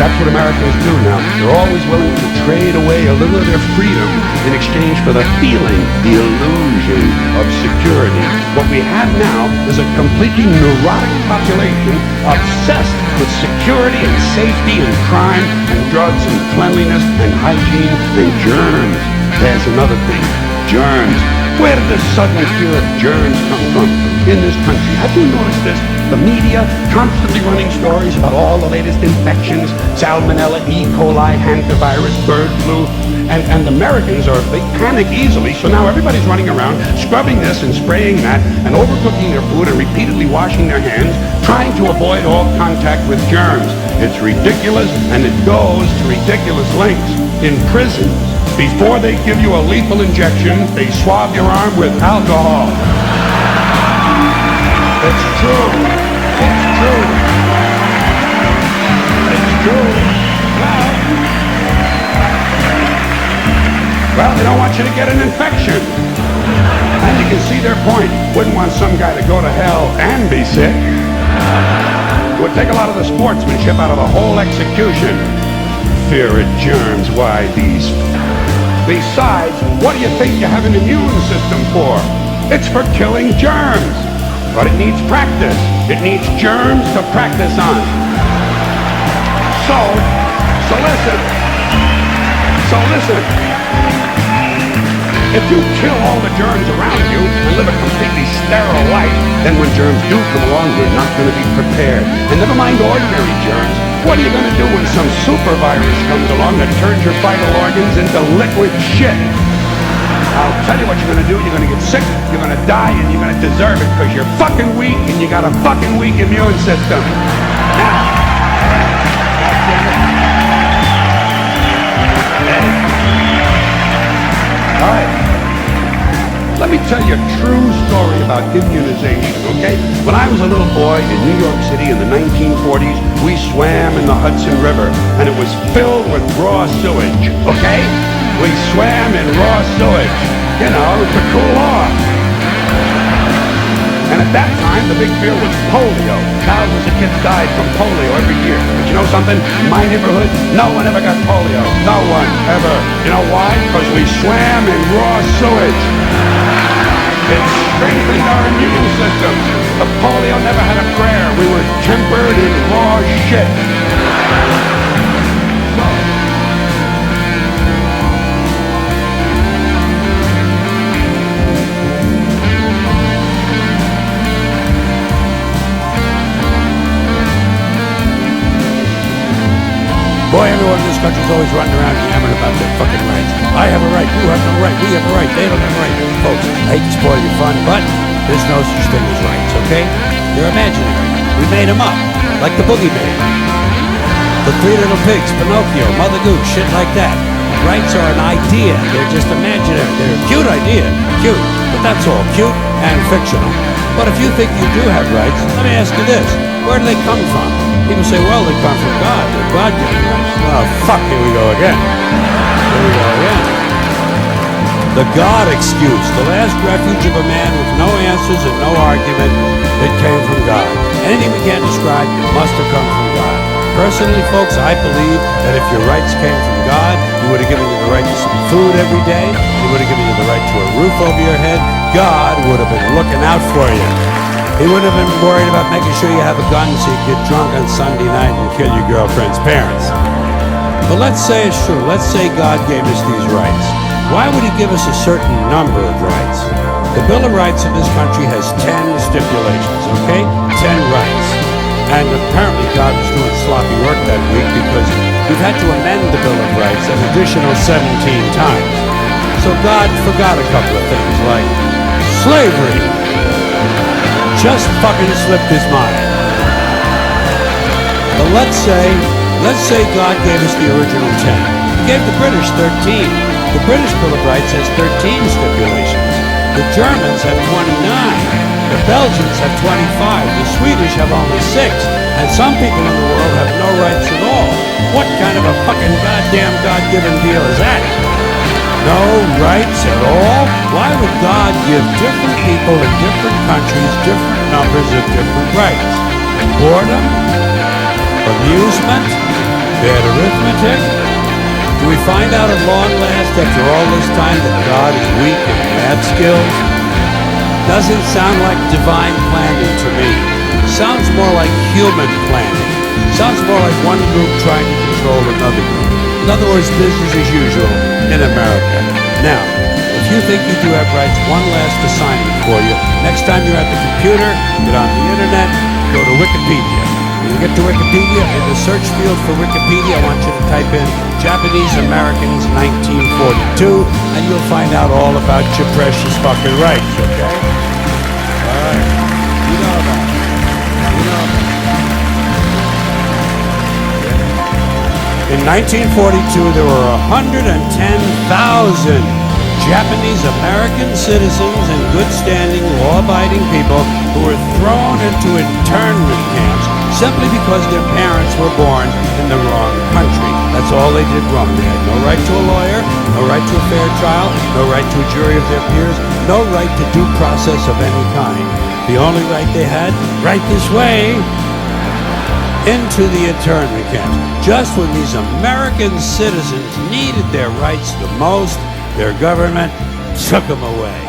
That's what Americans do now. They're always willing to trade away a little of their freedom in exchange for the feeling, the illusion of security. What we have now is a completely neurotic population obsessed with security and safety and crime and drugs and cleanliness and hygiene and germs. There's another thing. Germs. Where did this sudden fear of germs come from in this country? Have you noticed this? The media constantly running stories about all the latest infections, salmonella, E. coli, hantavirus, bird flu, and Americans they panic easily, so now everybody's running around scrubbing this and spraying that and overcooking their food and repeatedly washing their hands, trying to avoid all contact with germs. It's ridiculous, and it goes to ridiculous lengths. In prisons, before they give you a lethal injection, they swab your arm with alcohol. It's true. It's true. It's true. Well, they don't want you to get an infection. And you can see their point. Wouldn't want some guy to go to hell and be sick. It would take a lot of the sportsmanship out of the whole execution. Fear of germs, why these... Besides, what do you think you have an immune system for? It's for killing germs. But it needs practice. It needs germs to practice on. So listen. If you kill all the germs around you and live a completely sterile life, then when germs do come along, you're not going to be prepared. And never mind ordinary germs. What are you going to do when some super virus comes along that turns your vital organs into liquid shit? I'll tell you what you're going to do. You're going to get sick, you're going to die, and you're going to deserve it because you're fucking weak and you got a fucking weak immune system. Now, all right. Let me tell you a true story about immunization, okay? When I was a little boy in New York City in the 1940s, we swam in the Hudson River, and it was filled with raw sewage, okay? We swam in raw sewage, to cool off. And at that time, the big fear was polio. Thousands of kids died from polio every year. But you know something? In my neighborhood, no one ever got polio. No one ever. You know why? Because we swam in raw sewage. It strengthened our immune system. The polio never had a prayer. We were tempered in raw shit. Boy, everyone in this country is always running around yammering about their fucking rights. I have a right, you have no right, we have a right, they don't have a right. Folks, I hate to spoil your fun, but there's no such thing as rights, okay? They're imaginary. We made them up, like the boogeyman. The Three Little Pigs, Pinocchio, Mother Goose, shit like that. Rights are an idea, they're just imaginary. They're a cute idea, cute, but that's all, cute and fictional. But if you think you do have rights, let me ask you this, where do they come from? People say, well, they come from God. They're God-given rights. Oh, fuck, here we go again. The God excuse, the last refuge of a man with no answers and no argument. It came from God. Anything we can't describe must have come from God. Personally, folks, I believe that if your rights came from God, He would have given you the right to some food every day. He would have given you the right to a roof over your head. God would have been looking out for you. He wouldn't have been worried about making sure you have a gun so you get drunk on Sunday night and kill your girlfriend's parents. But let's say it's true. Let's say God gave us these rights. Why would He give us a certain number of rights? The Bill of Rights in this country has 10 stipulations, okay? 10 rights. And apparently God was doing sloppy work that week because we've had to amend the Bill of Rights an additional 17 times. So God forgot a couple of things like slavery. Just fucking slipped His mind. But let's say God gave us the original 10. He gave the British 13. The British Bill of Rights has 13 stipulations. The Germans have 29. The Belgians have 25. The Swedish have only 6. And some people in the world have no rights at all. What kind of a fucking goddamn God-given deal is that? No rights at all? Why would God give different people in different countries different numbers of different rights? Boredom? Amusement? Bad arithmetic? Do we find out at long last after all this time that God is weak in math skills? Doesn't sound like divine planning to me. Sounds more like human planning. Sounds more like one group trying to control another group. In other words, business as usual in America. Now, if you think you do have rights, one last assignment for you. Next time you're at the computer, get on the internet, go to Wikipedia. When you get to Wikipedia, in the search field for Wikipedia, I want you to type in Japanese Americans 1942, and you'll find out all about your precious fucking rights, okay? All right. You know about it. You know about it. In 1942, there were 110,000 Japanese American citizens and good standing, law-abiding people who were thrown into internment camps simply because their parents were born in the wrong country. That's all they did wrong. They had no right to a lawyer, no right to a fair trial, no right to a jury of their peers, no right to due process of any kind. The only right they had, right this way, into the internment camps. Just when these American citizens needed their rights the most, their government took them away.